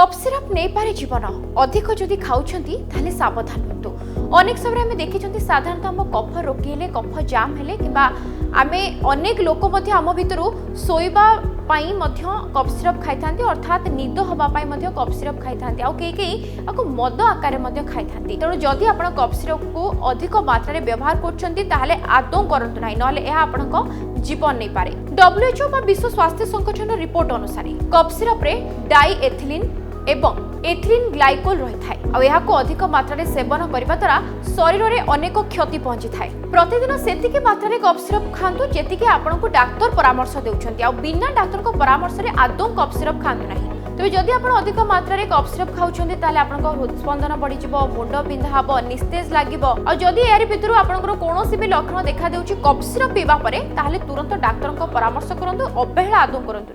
Cough syrup नहीं पारे जीवन अधिक जदि खाऊंती ताले सावधान हूँ। अनेक समय आम देखी साधारणतः आम कफ रोकी कफ जाम हेले कि आमे अनेक लोक आम भितर शोइबा कफ सिरप खाई था अर्थात निद हवापाई कफ सिरप खाई था कई मद आकार खाई था। तेणु जदि आप कफ सिरप को अधिक मात्रा व्यवहार कर आदौ करूँ ना ना जीवन नहीं पारे। WHO बा विश्व स्वास्थ्य संगठन रिपोर्ट अनुसार कफ सिरप रे डाईएथिलीन एवं एथिलीन ग्लाइकोल रही है। अधिक मात्रा रे सेवन करने द्वारा शरीर में अनेक क्षति पहुंची थाए। प्रतिदिन सेतिकी मात्रा रे कफ सिरप खातु जेतिकी आपनको डाक्तर परामर्श देउछन्ती आ बिना डाक्तर को परामर्श रे आदौ कफ सिरप खातु नाही। तेज जदि आप अधिक मात्रा रे कफ सिरप खाउछन्ती ताले आपनको हृदस्पंदन बढ़ी जिवो, मुंड बिंधा हबो, निस्तेज लागिवो। आ जदि एरि भितरु आपनको कोनोसी भी लक्षण देखा देउछि कफ सिरप पीबा परे ताले तुरंत डाक्तर को परामर्श करंतु, अवहेला आदौ करंतु।